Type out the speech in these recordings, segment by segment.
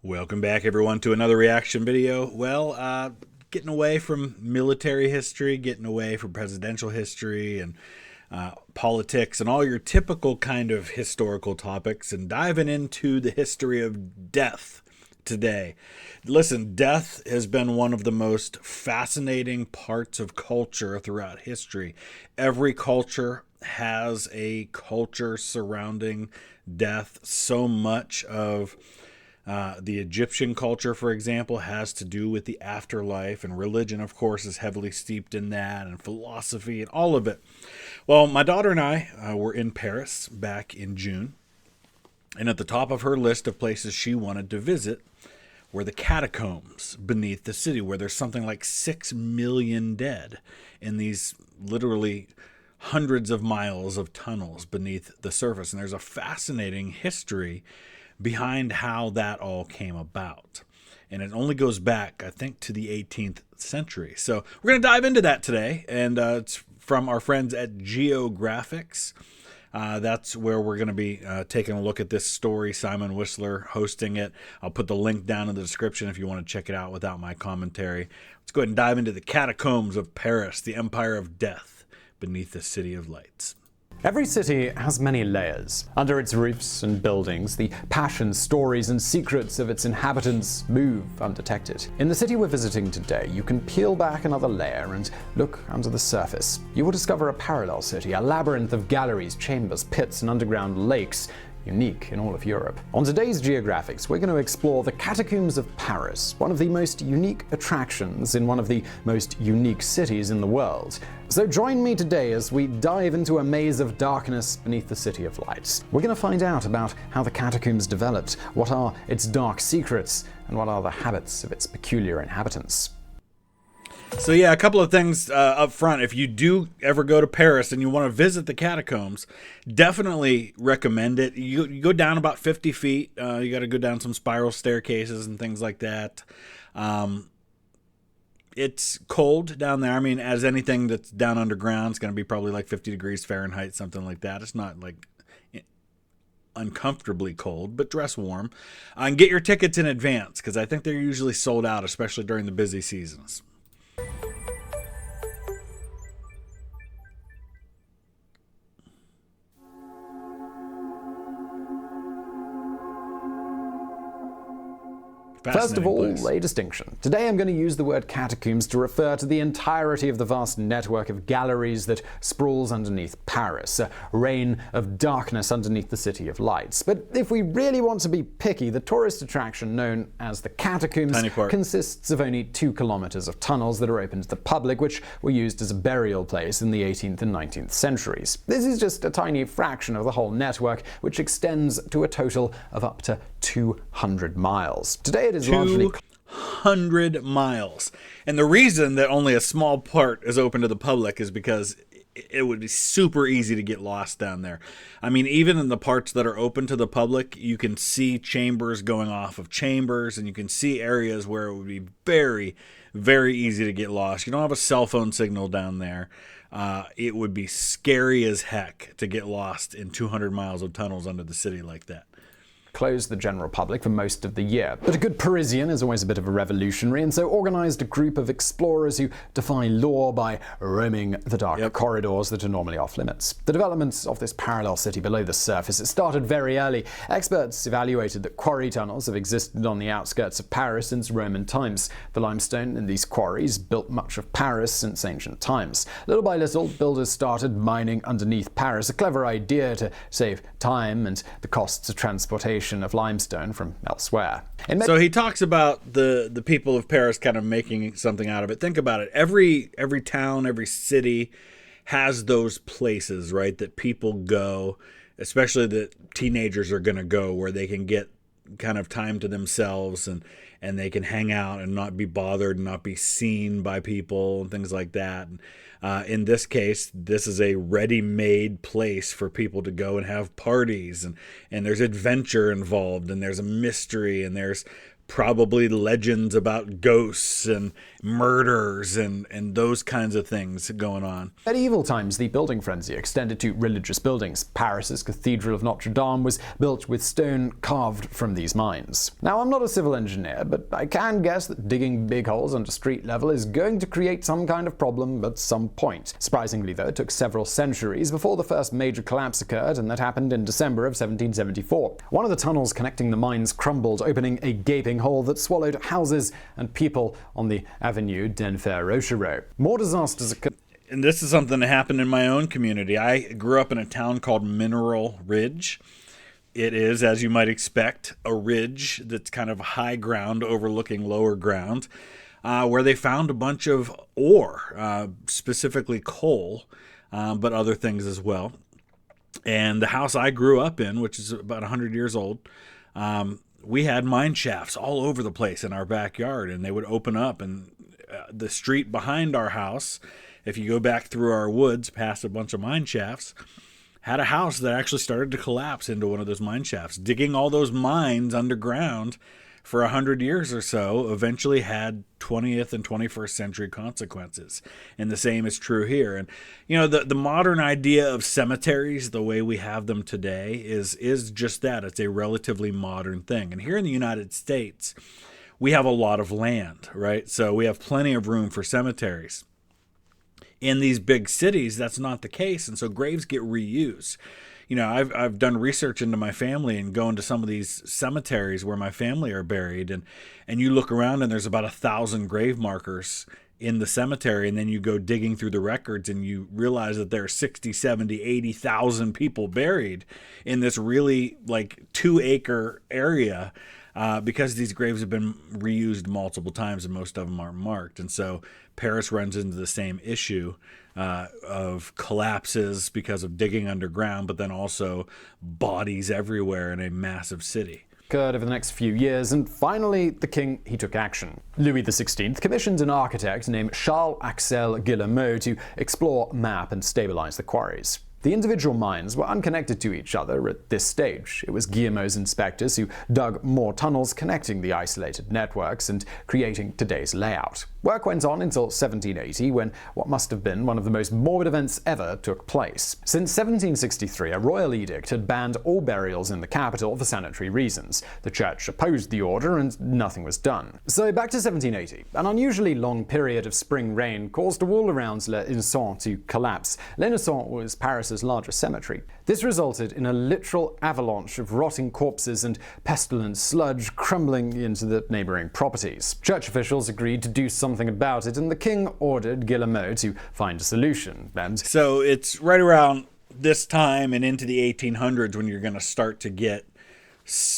Welcome back, everyone, to another reaction video. Getting away from military history, getting away from presidential history and politics and all your typical kind of historical topics, and diving into the history of death today. Listen, death has been one of the most fascinating parts of culture throughout history. Every culture has a culture surrounding death. So much of the Egyptian culture, for example, has to do with the afterlife, and religion, of course, is heavily steeped in that, and philosophy, and all of it. Well, my daughter and I were in Paris back in June, and at the top of her list of places she wanted to visit were the catacombs beneath the city, where there's something like 6 million dead in these literally hundreds of miles of tunnels beneath the surface. And there's a fascinating history behind how that all came about. And it only goes back, I think, to the 18th century. So we're going to dive into that today. And it's from our friends at Geographics. That's where we're going to be taking a look at this story. Simon Whistler hosting it. I'll put the link down in the description if you want to check it out without my commentary. Let's go ahead and dive into the catacombs of Paris, the Empire of Death beneath the City of Lights. Every city has many layers. Under its roofs and buildings, the passions, stories, and secrets of its inhabitants move undetected. In the city we're visiting today, you can peel back another layer and look under the surface. You will discover a parallel city, a labyrinth of galleries, chambers, pits, and underground lakes, unique in all of Europe. On today's Geographics, we're going to explore the Catacombs of Paris, one of the most unique attractions in one of the most unique cities in the world. So join me today as we dive into a maze of darkness beneath the City of Lights. We're going to find out about how the catacombs developed, what are its dark secrets, and what are the habits of its peculiar inhabitants. So yeah, a couple of things up front. If you do ever go to Paris and you want to visit the catacombs, definitely recommend it. You go down about 50 feet. You got to go down some spiral staircases and things like that. It's cold down there. I mean, as anything that's down underground, it's going to be probably like 50 degrees Fahrenheit, something like that. It's not like uncomfortably cold, but dress warm. And get your tickets in advance, because I think they're usually sold out, especially during the busy seasons. First of all, a distinction. Today I'm going to use the word catacombs to refer to the entirety of the vast network of galleries that sprawls underneath Paris, a reign of darkness underneath the City of Lights. But if we really want to be picky, the tourist attraction known as the Catacombs consists of only 2 kilometers of tunnels that are open to the public, which were used as a burial place in the 18th and 19th centuries. This is just a tiny fraction of the whole network, which extends to a total of up to 200 miles. Today it is largely 200 miles. And the reason that only a small part is open to the public is because it would be super easy to get lost down there. I mean, even in the parts that are open to the public, you can see chambers going off of chambers, and you can see areas where it would be very, very easy to get lost. You don't have a cell phone signal down there. It would be scary as heck to get lost in 200 miles of tunnels under the city like that. Closed the general public for most of the year. But a good Parisian is always a bit of a revolutionary, and so organized a group of explorers who defy law by roaming the dark corridors that are normally off limits. The development of this parallel city below the surface, it started very early. Experts evaluated that quarry tunnels have existed on the outskirts of Paris since Roman times. The limestone in these quarries built much of Paris since ancient times. Little by little, builders started mining underneath Paris, a clever idea to save time and the costs of transportation of limestone from elsewhere. So he talks about the people of Paris kind of making something out of it. Think about it. Every town, every city has those places, right, that people go, especially that teenagers are going to go, where they can get kind of time to themselves and they can hang out and not be bothered and not be seen by people and things like that. And in this case, this is a ready-made place for people to go and have parties, and there's adventure involved, and there's a mystery, and there's probably legends about ghosts and murders and those kinds of things going on. Medieval times, the building frenzy extended to religious buildings. Paris's Cathedral of Notre Dame was built with stone carved from these mines. Now, I'm not a civil engineer, but I can guess that digging big holes under street level is going to create some kind of problem at some point. Surprisingly, though, it took several centuries before the first major collapse occurred, and that happened in December of 1774. One of the tunnels connecting the mines crumbled, opening a gaping hole that swallowed houses and people on the Avenue d'Enfer-Rochereau. More disasters occurred. And this is something that happened in my own community. I grew up in a town called Mineral Ridge. It is, as you might expect, a ridge that's kind of high ground overlooking lower ground, where they found a bunch of ore, specifically coal, but other things as well. And the house I grew up in, which is about 100 years old, we had mine shafts all over the place in our backyard, and they would open up, and the street behind our house, if you go back through our woods past a bunch of mine shafts, had a house that actually started to collapse into one of those mine shafts. Digging all those mines underground for 100 years or so eventually had 20th and 21st century consequences. And the same is true here. And, you know, the modern idea of cemeteries, the way we have them today, is just that. It's a relatively modern thing. And here in the United States, we have a lot of land, right? So we have plenty of room for cemeteries. In these big cities, that's not the case. And so graves get reused. You know, I've done research into my family and going to some of these cemeteries where my family are buried, and you look around and there's about 1,000 grave markers in the cemetery, and then you go digging through the records and you realize that there are 60, 70, 80,000 people buried in this really like 2-acre area because these graves have been reused multiple times and most of them aren't marked. And so Paris runs into the same issue of collapses because of digging underground, but then also bodies everywhere in a massive city. Occurred over the next few years, and finally the king, he took action. Louis XVI commissioned an architect named Charles-Axel Guillemot to explore, map, and stabilize the quarries. The individual mines were unconnected to each other at this stage. It was Guillemot's inspectors who dug more tunnels connecting the isolated networks and creating today's layout. Work went on until 1780, when what must have been one of the most morbid events ever took place. Since 1763, a royal edict had banned all burials in the capital for sanitary reasons. The church opposed the order and nothing was done. So back to 1780. An unusually long period of spring rain caused a wall around Les Innocents to collapse. Les Innocents was Paris's largest cemetery. This resulted in a literal avalanche of rotting corpses and pestilent sludge crumbling into the neighboring properties. Church officials agreed to do something about it, and the king ordered Guillemot to find a solution. And so it's right around this time and into the 1800s when you're going to start to get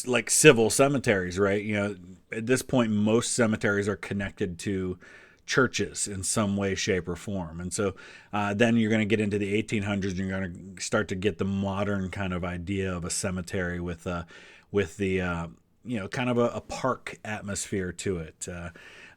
like civil cemeteries, right? You know, at this point, most cemeteries are connected to churches in some way, shape, or form. And so then you're going to get into the 1800s and you're going to start to get the modern kind of idea of a cemetery with the you know, kind of a park atmosphere to it.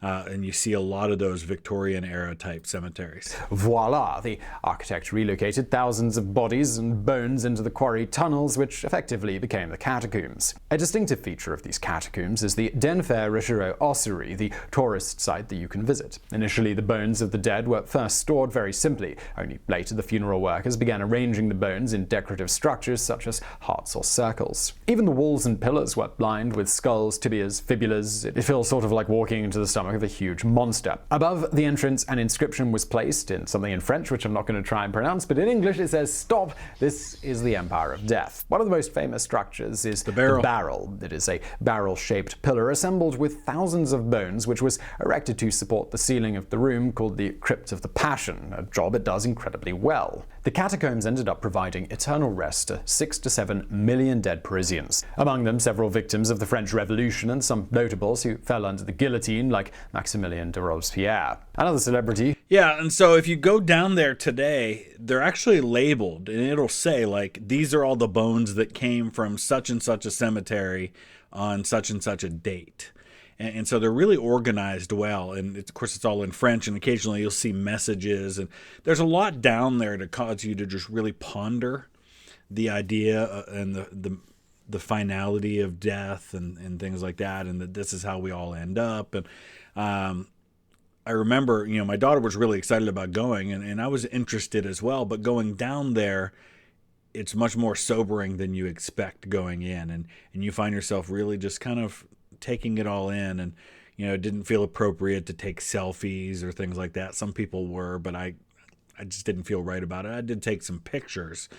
And you see a lot of those Victorian-era type cemeteries. Voila! The architect relocated thousands of bodies and bones into the quarry tunnels, which effectively became the catacombs. A distinctive feature of these catacombs is the d'Enfer-Rochereau ossuary, the tourist site that you can visit. Initially, the bones of the dead were first stored very simply. Only later, the funeral workers began arranging the bones in decorative structures such as hearts or circles. Even the walls and pillars were lined with skulls, tibias, fibulas. It feels sort of like walking into the stomach of a huge monster. Above the entrance, an inscription was placed in something in French, which I'm not going to try and pronounce, but in English it says, "Stop, this is the Empire of Death." One of the most famous structures is the barrel. It is a barrel-shaped pillar assembled with thousands of bones, which was erected to support the ceiling of the room called the Crypt of the Passion, a job it does incredibly well. The catacombs ended up providing eternal rest to 6 to 7 million dead Parisians. Among them, several victims of the French Revolution and some notables who fell under the guillotine, like Maximilien de Robespierre. Another celebrity. Yeah, and so if you go down there today, they're actually labeled, and it'll say, like, these are all the bones that came from such and such a cemetery on such and such a date. And so they're really organized well, and of course it's all in French, and occasionally you'll see messages, and there's a lot down there to cause you to just really ponder the idea and the finality of death and things like that, and that this is how we all end up. And I remember, my daughter was really excited about going, and I was interested as well. But going down there, it's much more sobering than you expect going in, and you find yourself really just kind of taking it all in. And it didn't feel appropriate to take selfies or things like that. Some people were, but I just didn't feel right about it. I did take some pictures,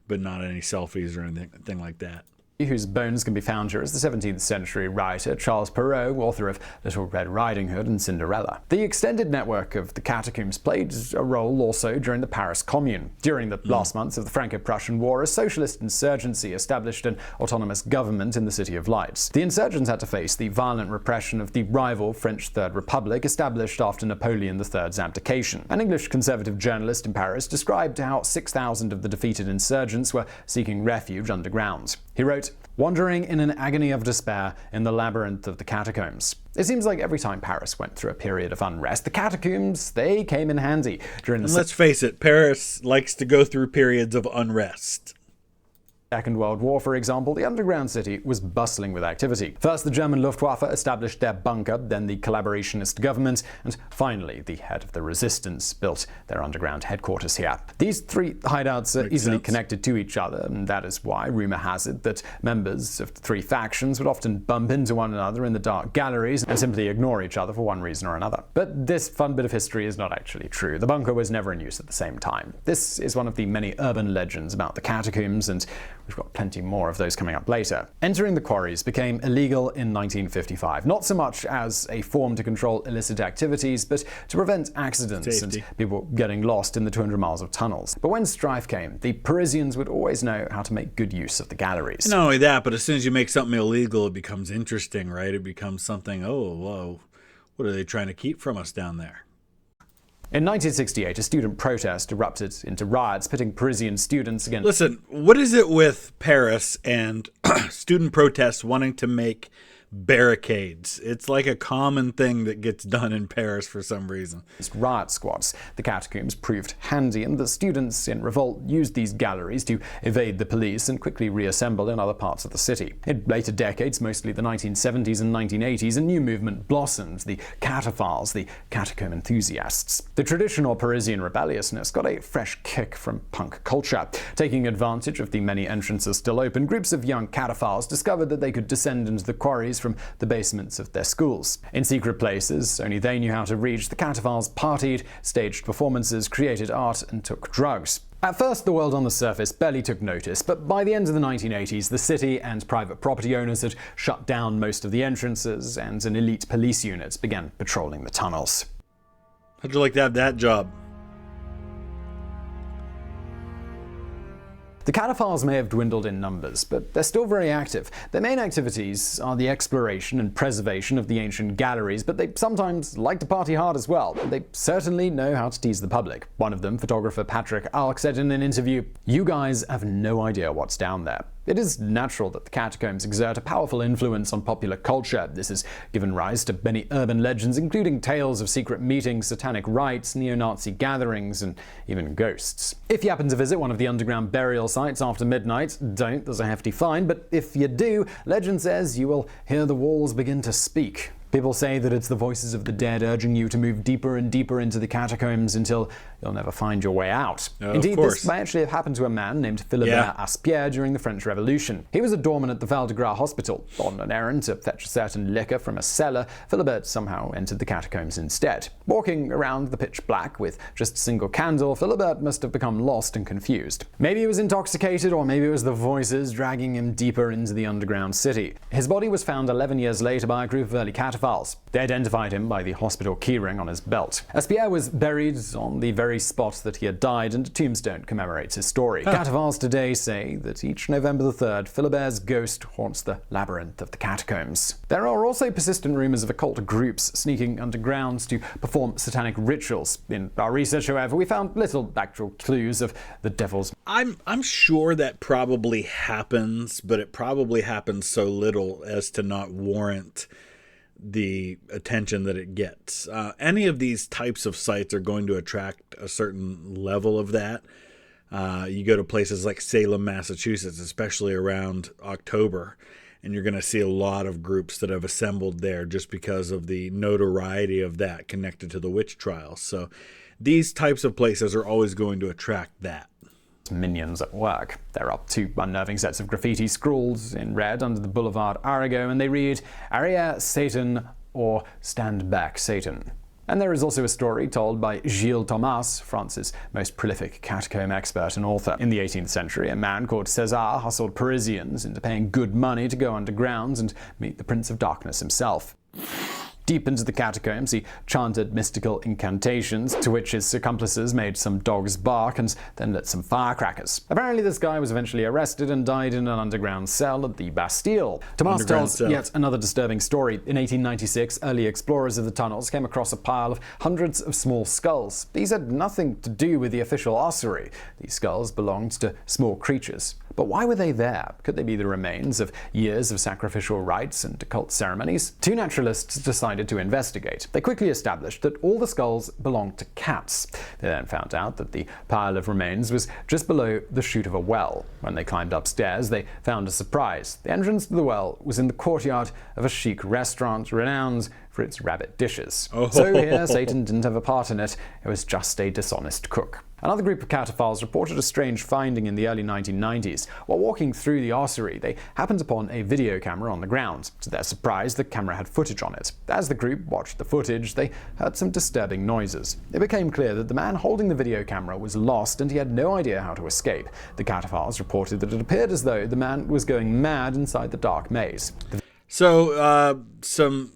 but not any selfies or anything like that. Whose bones can be found here is the 17th century writer Charles Perrault, author of Little Red Riding Hood and Cinderella. The extended network of the catacombs played a role also during the Paris Commune. During the last months of the Franco-Prussian War, a socialist insurgency established an autonomous government in the City of Lights. The insurgents had to face the violent repression of the rival French Third Republic, established after Napoleon III's abdication. An English conservative journalist in Paris described how 6,000 of the defeated insurgents were seeking refuge underground. He wrote, "Wandering in an agony of despair in the labyrinth of the catacombs." It seems like every time Paris went through a period of unrest, the catacombs, they came in handy. Let's face it, Paris likes to go through periods of unrest. Second World War, for example, the underground city was bustling with activity. First, the German Luftwaffe established their bunker, then the collaborationist government, and finally, the head of the resistance built their underground headquarters here. These three hideouts are easily connected to each other, and that is why rumor has it that members of the three factions would often bump into one another in the dark galleries and simply ignore each other for one reason or another. But this fun bit of history is not actually true. The bunker was never in use at the same time. This is one of the many urban legends about the catacombs, and we've got plenty more of those coming up later. Entering the quarries became illegal in 1955, not so much as a form to control illicit activities, but to prevent accidents and people getting lost in the 200 miles of tunnels. But when strife came, the Parisians would always know how to make good use of the galleries. And not only that, but as soon as you make something illegal, it becomes interesting, right? It becomes something, oh, whoa, what are they trying to keep from us down there? In 1968, a student protest erupted into riots, pitting Parisian students against... Listen, what is it with Paris and student protests wanting to make barricades? It's like a common thing that gets done in Paris for some reason. Riot squads. The catacombs proved handy, and the students in revolt used these galleries to evade the police and quickly reassemble in other parts of the city. In later decades, mostly the 1970s and 1980s, a new movement blossomed, the Cataphiles, the catacomb enthusiasts. The traditional Parisian rebelliousness got a fresh kick from punk culture. Taking advantage of the many entrances still open, groups of young Cataphiles discovered that they could descend into the quarries from the basements of their schools. In secret places only they knew how to reach, the Cataphiles partied, staged performances, created art, and took drugs. At first, the world on the surface barely took notice, but by the end of the 1980s, the city and private property owners had shut down most of the entrances, and an elite police unit began patrolling the tunnels. How'd you like to have that job? The Cataphiles may have dwindled in numbers, but they're still very active. Their main activities are the exploration and preservation of the ancient galleries, but they sometimes like to party hard as well. They certainly know how to tease the public. One of them, photographer Patrick Alk, said in an interview, "You guys have no idea what's down there." It is natural that the catacombs exert a powerful influence on popular culture. This has given rise to many urban legends, including tales of secret meetings, satanic rites, neo-Nazi gatherings, and even ghosts. If you happen to visit one of the underground burial sites after midnight, don't, there's a hefty fine, but if you do, legend says you will hear the walls begin to speak. People say that it's the voices of the dead urging you to move deeper and deeper into the catacombs until you'll never find your way out. Indeed, this may actually have happened to a man named Philibert Aspierre during the French Revolution. He was a doorman at the Val de Gras hospital. On an errand to fetch a certain liquor from a cellar, Philibert somehow entered the catacombs instead. Walking around the pitch black with just a single candle, Philibert must have become lost and confused. Maybe he was intoxicated, or maybe it was the voices dragging him deeper into the underground city. His body was found 11 years later by a group of early Cataphiles. They identified him by the hospital keyring on his belt. Aspierre was buried on the very spot that he had died, and a tombstone commemorates his story. Cataphiles today say that each November the 3rd, Philibert's ghost haunts the labyrinth of the catacombs. There are also persistent rumors of occult groups sneaking underground to perform satanic rituals. In our research, however, we found little actual clues of the devil's... I'm sure that probably happens, but it probably happens so little as to not warrant the attention that it gets. Any of these types of sites are going to attract a certain level of that. You go to places like Salem, Massachusetts, especially around October, and you're going to see a lot of groups that have assembled there just because of the notoriety of that connected to the witch trials. So these types of places are always going to attract that. Minions at work. They're up to unnerving sets of graffiti scrawled in red under the Boulevard Arago, and they read, "Arrière Satan" or "Stand Back Satan." And there is also a story told by Gilles Thomas, France's most prolific catacomb expert and author. In the 18th century, a man called César hustled Parisians into paying good money to go underground and meet the Prince of Darkness himself. Deep into the catacombs, he chanted mystical incantations, to which his accomplices made some dogs bark and then lit some firecrackers. Apparently this guy was eventually arrested and died in an underground cell at the Bastille. Thomas tells yet another disturbing story. In 1896, early explorers of the tunnels came across a pile of hundreds of small skulls. These had nothing to do with the official ossuary. These skulls belonged to small creatures. But why were they there? Could they be the remains of years of sacrificial rites and occult ceremonies? Two naturalists decided to investigate. They quickly established that all the skulls belonged to cats. They then found out that the pile of remains was just below the chute of a well. When they climbed upstairs, they found a surprise. The entrance to the well was in the courtyard of a chic restaurant renowned for its rabbit dishes. So here, Satan didn't have a part in it. It was just a dishonest cook. Another group of Cataphiles reported a strange finding in the early 1990s. While walking through the ossuary, they happened upon a video camera on the ground. To their surprise, the camera had footage on it. As the group watched the footage, they heard some disturbing noises. It became clear that the man holding the video camera was lost and he had no idea how to escape. The Cataphiles reported that it appeared as though the man was going mad inside the dark maze. So, some,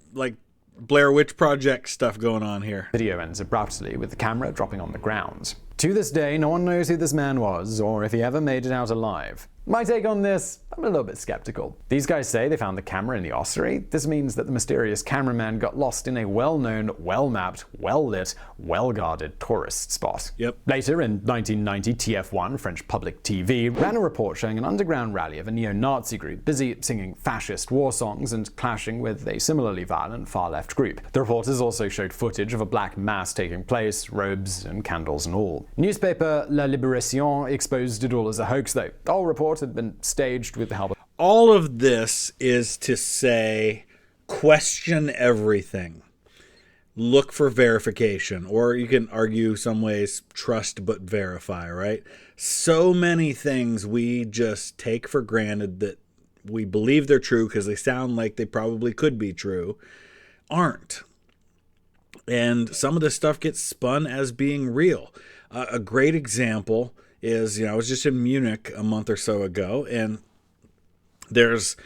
Blair Witch Project stuff going on here. Video ends abruptly with the camera dropping on the ground. To this day, no one knows who this man was or if he ever made it out alive. My take on this, I'm a little bit skeptical. These guys say they found the camera in the ossuary. This means that the mysterious cameraman got lost in a well-known, well-mapped, well-lit, well-guarded tourist spot. Yep. Later, in 1990, TF1, French public TV, ran a report showing an underground rally of a neo-Nazi group busy singing fascist war songs and clashing with a similarly violent far-left group. The reporters also showed footage of a black mass taking place, robes and candles and all. Newspaper La Libération exposed it all as a hoax, though. The whole report had been staged with the help of... All of this is to say, question everything. Look for verification. Or you can argue some ways, trust but verify, right? So many things we just take for granted that we believe they're true because they sound like they probably could be true, aren't. And some of this stuff gets spun as being real. A great example is, I was just in Munich a month or so ago, and there's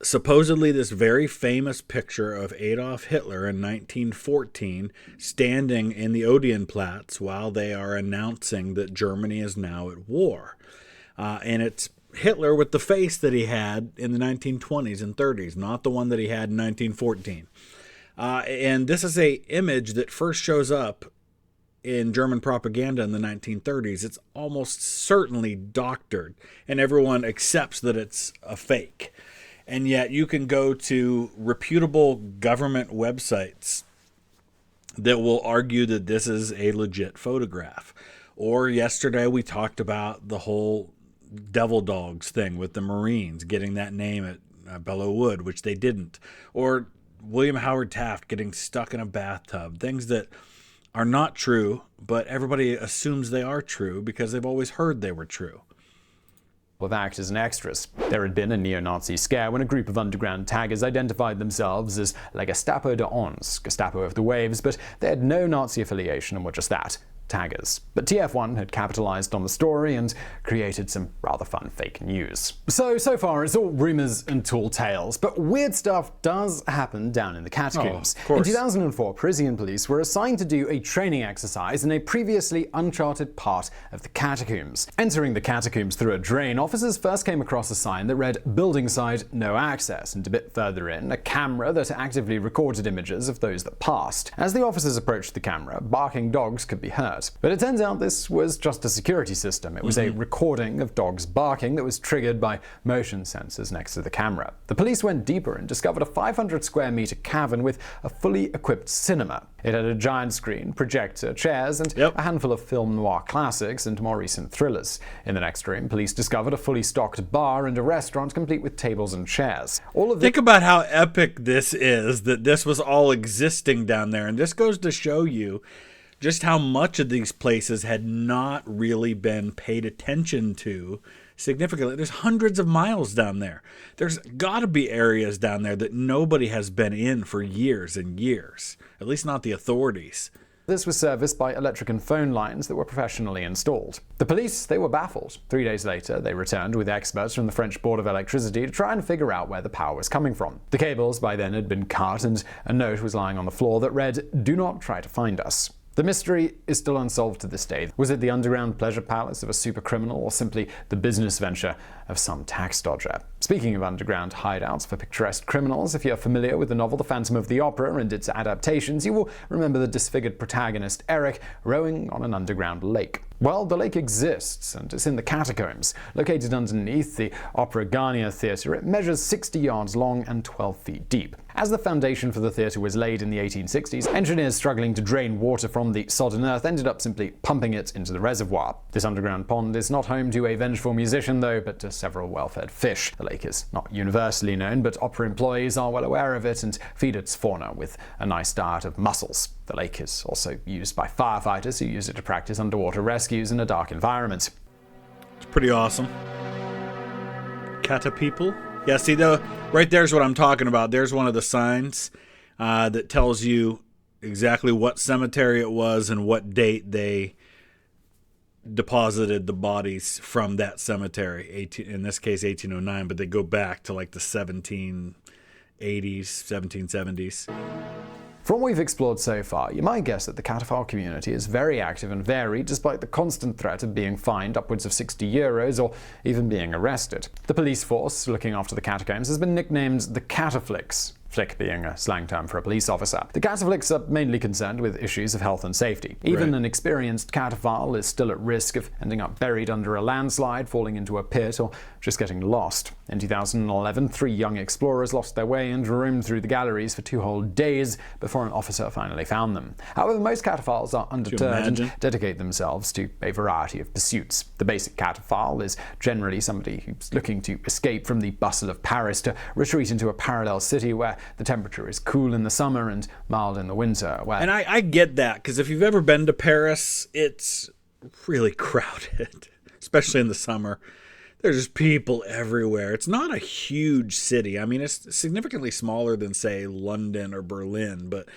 supposedly this very famous picture of Adolf Hitler in 1914 standing in the Odeonplatz while they are announcing that Germany is now at war. And it's Hitler with the face that he had in the 1920s and 30s, not the one that he had in 1914. And this is an image that first shows up in German propaganda in the 1930s. It's almost certainly doctored, and everyone accepts that it's a fake. And yet you can go to reputable government websites that will argue that this is a legit photograph. Or yesterday we talked about the whole Devil Dogs thing with the Marines getting that name at Belleau Wood, which they didn't. Or William Howard Taft getting stuck in a bathtub. Things that are not true, but everybody assumes they are true because they've always heard they were true. With actors and extras. There had been a neo-Nazi scare when a group of underground taggers identified themselves as La Gestapo de Ons, Gestapo of the Waves, but they had no Nazi affiliation and were just that, taggers. But TF1 had capitalized on the story and created some rather fun fake news. So far it's all rumors and tall tales, but weird stuff does happen down in the catacombs. In 2004, Parisian police were assigned to do a training exercise in a previously uncharted part of the catacombs. Entering the catacombs through a drain, officers first came across a sign that read "Building side, no access," and a bit further in, a camera that actively recorded images of those that passed. As the officers approached the camera, barking dogs could be heard. But it turns out this was just a security system. It was a recording of dogs barking that was triggered by motion sensors next to the camera. The police went deeper and discovered a 500 square meter cavern with a fully equipped cinema. It had a giant screen, projector, chairs, and a handful of film noir classics and more recent thrillers. In the next room, police discovered a fully stocked bar and a restaurant complete with tables and chairs. Think about how epic this is, that this was all existing down there. And this goes to show you just how much of these places had not really been paid attention to significantly. There's hundreds of miles down there. There's got to be areas down there that nobody has been in for years and years, at least not the authorities. This was serviced by electric and phone lines that were professionally installed. The police, they were baffled. 3 days later, they returned with experts from the French Board of Electricity to try and figure out where the power was coming from. The cables by then had been cut, and a note was lying on the floor that read, "Do not try to find us." The mystery is still unsolved to this day. Was it the underground pleasure palace of a supercriminal, or simply the business venture of some tax dodger? Speaking of underground hideouts for picturesque criminals, if you're familiar with the novel The Phantom of the Opera and its adaptations, you will remember the disfigured protagonist Eric rowing on an underground lake. Well, the lake exists, and it's in the Catacombs. Located underneath the Opera Garnier Theatre, it measures 60 yards long and 12 feet deep. As the foundation for the theatre was laid in the 1860s, engineers struggling to drain water from the sodden earth ended up simply pumping it into the reservoir. This underground pond is not home to a vengeful musician, though, but to several well-fed fish. The lake is not universally known, but opera employees are well aware of it and feed its fauna with a nice diet of mussels. The lake is also used by firefighters who use it to practice underwater rescues in a dark environment. It's pretty awesome. Cataphiles? Yeah, see, though, right there's what I'm talking about. There's one of the signs that tells you exactly what cemetery it was and what date they deposited the bodies from that cemetery. In this case, 1809, but they go back to like the 1780s, 1770s. From what we've explored so far, you might guess that the Cataphile community is very active and varied, despite the constant threat of being fined upwards of €60 or even being arrested. The police force looking after the catacombs has been nicknamed the Cataphiles, flick being a slang term for a police officer. The Cataphiles are mainly concerned with issues of health and safety. Even an experienced cataphile is still at risk of ending up buried under a landslide, falling into a pit, or just getting lost. In 2011, 3 young explorers lost their way and roamed through the galleries for 2 whole days before an officer finally found them. However, most cataphiles are undeterred and dedicate themselves to a variety of pursuits. The basic cataphile is generally somebody who's looking to escape from the bustle of Paris to retreat into a parallel city where the temperature is cool in the summer and mild in the winter. And I get that, because if you've ever been to Paris, it's really crowded, especially in the summer. There's just people everywhere. It's not a huge city. I mean, it's significantly smaller than, say, London or Berlin, but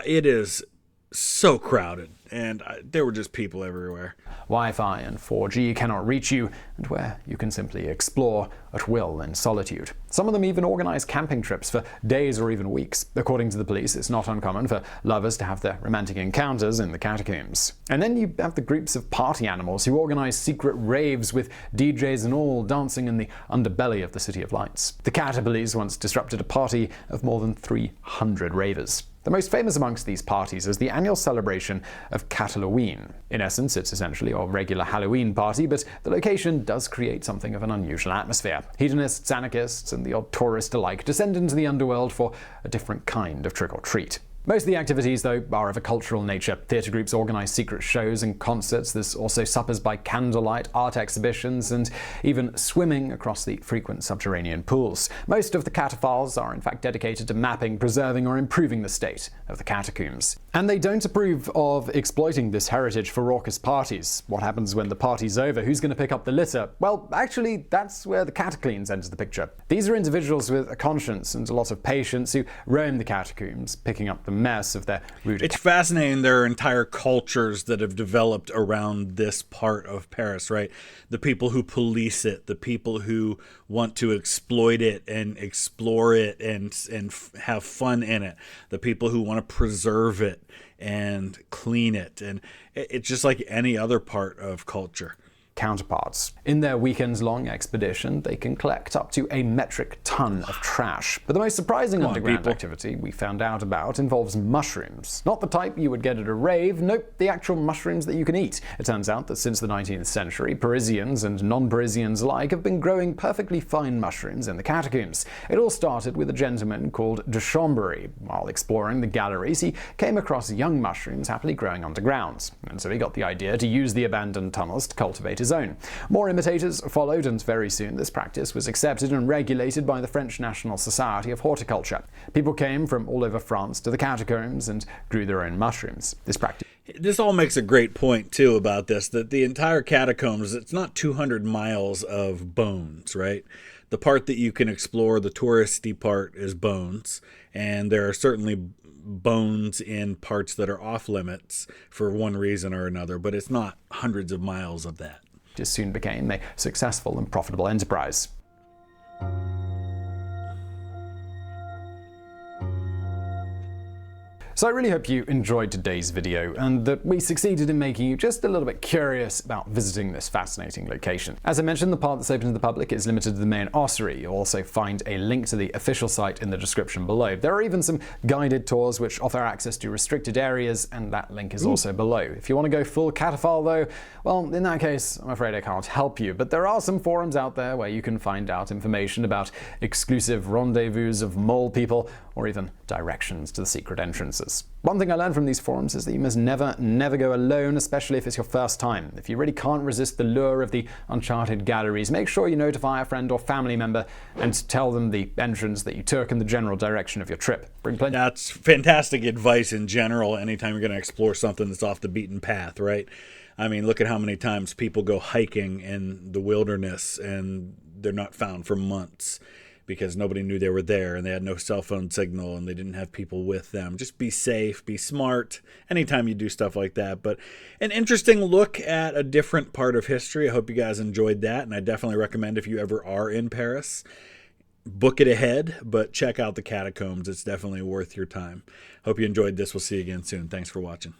it is so crowded, and there were just people everywhere. Wi-Fi and 4G cannot reach you, and where you can simply explore at will in solitude. Some of them even organize camping trips for days or even weeks. According to the police, it's not uncommon for lovers to have their romantic encounters in the catacombs. And then you have the groups of party animals who organize secret raves with DJs and all dancing in the underbelly of the City of Lights. The Cataphiles once disrupted a party of more than 300 ravers. The most famous amongst these parties is the annual celebration of Cataloween. In essence, it's essentially a regular Halloween party, but the location does create something of an unusual atmosphere. Hedonists, anarchists, and the odd tourist alike descend into the underworld for a different kind of trick-or-treat. Most of the activities, though, are of a cultural nature. Theatre groups organise secret shows and concerts. There's also suppers by candlelight, art exhibitions, and even swimming across the frequent subterranean pools. Most of the cataphiles are in fact dedicated to mapping, preserving, or improving the state of the catacombs. And they don't approve of exploiting this heritage for raucous parties. What happens when the party's over? Who's going to pick up the litter? Well, actually, that's where the catacleans enter the picture. These are individuals with a conscience and a lot of patience who roam the catacombs, picking up the mess of their rude. It's fascinating. There are entire cultures that have developed around this part of Paris, right? The people who police it, the people who want to exploit it and explore it and have fun in it, the people who want to preserve it and clean it. And it's just like any other part of culture. counterparts. In their weekends-long expedition, they can collect up to a metric ton of trash. But the most surprising underground activity we found out about involves mushrooms. Not the type you would get at a rave, nope, the actual mushrooms that you can eat. It turns out that since the 19th century, Parisians and non-Parisians alike have been growing perfectly fine mushrooms in the catacombs. It all started with a gentleman called de Chambéry. While exploring the galleries, he came across young mushrooms happily growing underground, and so he got the idea to use the abandoned tunnels to cultivate his own. More imitators followed, and very soon this practice was accepted and regulated by the French National Society of Horticulture. People came from all over France to the catacombs and grew their own mushrooms. This all makes a great point, too, about this, that the entire catacombs, it's not 200 miles of bones, right? The part that you can explore, the touristy part, is bones, and there are certainly bones in parts that are off limits for one reason or another, but it's not hundreds of miles of that. It soon became a successful and profitable enterprise. So I really hope you enjoyed today's video and that we succeeded in making you just a little bit curious about visiting this fascinating location. As I mentioned, the part that's open to the public is limited to the main ossuary. You'll also find a link to the official site in the description below. There are even some guided tours which offer access to restricted areas, and that link is also below. If you want to go full cataphile though, well, in that case, I'm afraid I can't help you, but there are some forums out there where you can find out information about exclusive rendezvous of mole people, or even directions to the secret entrances. One thing I learned from these forums is that you must never go alone, especially if it's your first time. If you really can't resist the lure of the uncharted galleries, make sure you notify a friend or family member and tell them the entrance that you took and the general direction of your trip. That's fantastic advice in general anytime you're going to explore something that's off the beaten path, right? I mean, look at how many times people go hiking in the wilderness and they're not found for months because nobody knew they were there and they had no cell phone signal and they didn't have people with them. Just be safe, be smart anytime you do stuff like that. But an interesting look at a different part of history. I hope you guys enjoyed that, and I definitely recommend if you ever are in Paris, book it ahead, but check out the catacombs. It's definitely worth your time. Hope you enjoyed this. We'll see you again soon. Thanks for watching.